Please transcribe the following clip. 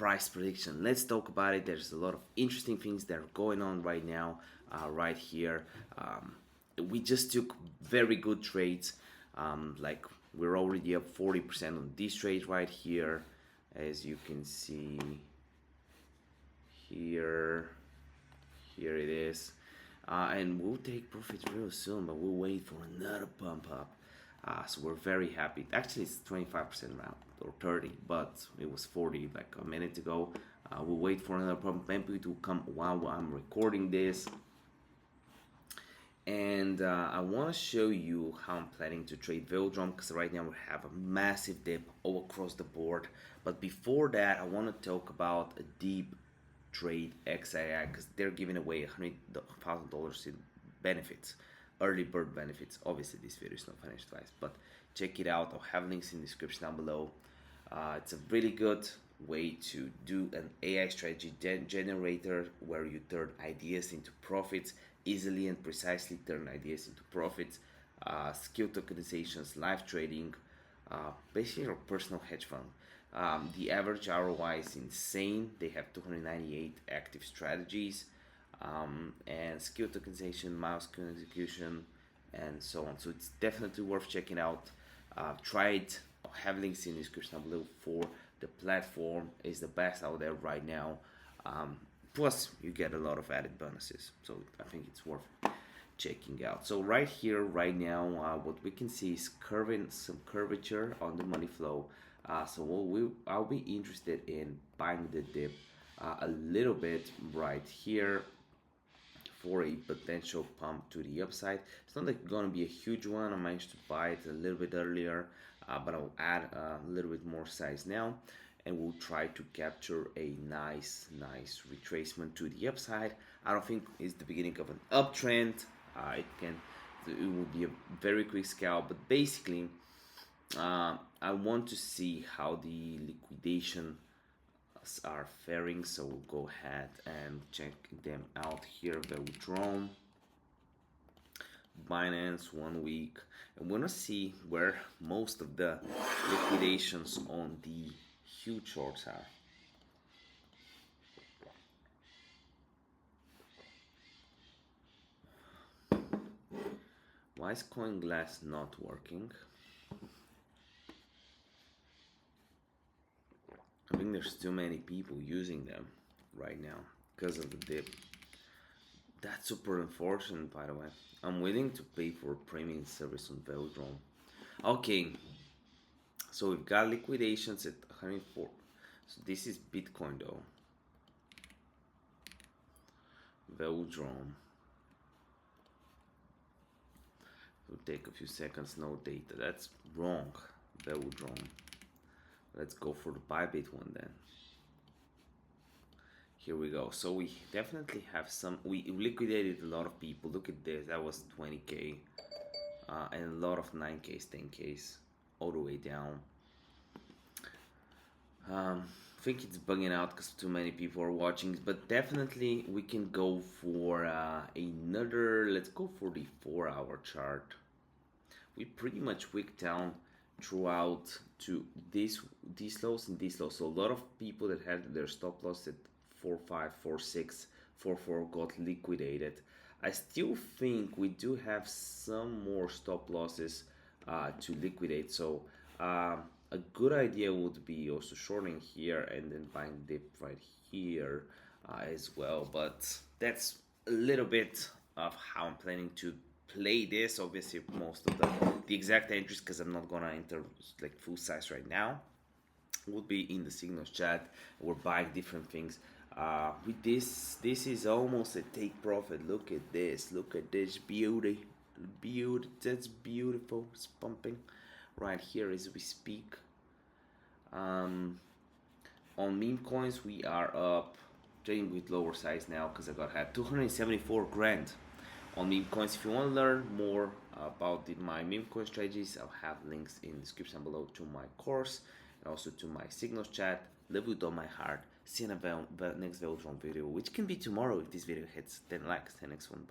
price prediction. Let's talk about it. There's a lot of interesting things that are going on right now, right here. We just took very good trades. Like we're already up 40% on this trade right here, as you can see here. Here it is. And we'll take profits real soon, but we'll wait for another pump up. So we're very happy. Actually, it's 25% round or 30, but it was 40 like a minute ago. We'll wait for another pump maybe to come while I'm recording this. And I want to show you how I'm planning to trade Velodrome, because right now we have a massive dip all across the board. But before that, I want to talk about a deep trade XAI, because they're giving away $100,000 in benefits, early bird benefits. Obviously this video is not financial advice, but check it out. I'll have links in the description down below. It's a really good way to do an AI strategy generator where you turn ideas into profits easily and precisely. Turn ideas into profits, skill tokenizations, live trading, basically your personal hedge fund. The average ROI is insane. They have 298 active strategies, and skill tokenization, milestone execution, and so on. So it's definitely worth checking out. Try it. I'll have links in the description below. For the platform is the best out there right now. Plus you get a lot of added bonuses, so I think it's worth checking out. So right here, right now, what we can see is some curvature on the money flow. So I'll be interested in buying the dip a little bit right here for a potential pump to the upside. It's not like going to be a huge one. I managed to buy it a little bit earlier, but I'll add a little bit more size now, and we'll try to capture a nice retracement to the upside. I don't think it's the beginning of an uptrend. It will be a very quick scalp, but basically I want to see how the liquidation are faring, so we'll go ahead and check them out here. Velodrome, Binance 1 week, and we're gonna see where most of the liquidations on the huge shorts are. Why is CoinGlass not working? I think there's too many people using them right now because of the dip. That's super unfortunate, by the way. I'm willing to pay for a premium service on Velodrome. Okay, so we've got liquidations at 104. So this is Bitcoin though. Velodrome. It'll take a few seconds, no data. That's wrong. Velodrome. Let's go for the Bybit one then. Here we go. So we definitely have some. We liquidated a lot of people. Look at this. That was 20k, and a lot of 9ks, 10ks, all the way down. I think it's bugging out because too many people are watching. But definitely we can go for another. Let's go for the 4-hour chart. We pretty much wicked down throughout to these lows and these lows. So a lot of people that had their stop loss at 4.5, 4.6, 4.4 got liquidated. I still think we do have some more stop losses to liquidate. So a good idea would be also shorting here and then buying dip right here as well. But that's a little bit of how I'm planning to play this. Obviously most of the exact entries, because I'm not gonna enter like full size right now, would be in the signals chat. We're buying different things. With this is almost a take profit. Look at this beauty. That's beautiful. It's pumping right here as we speak. On meme coins we are up, trading with lower size now because I had 274 grand on meme coins. If you want to learn more about my meme coin strategies, I'll have links in the description below to my course and also to my signals chat. Live with all my heart. See you in the next Velodrome video, which can be tomorrow if this video hits 10 likes. The next one. Bye.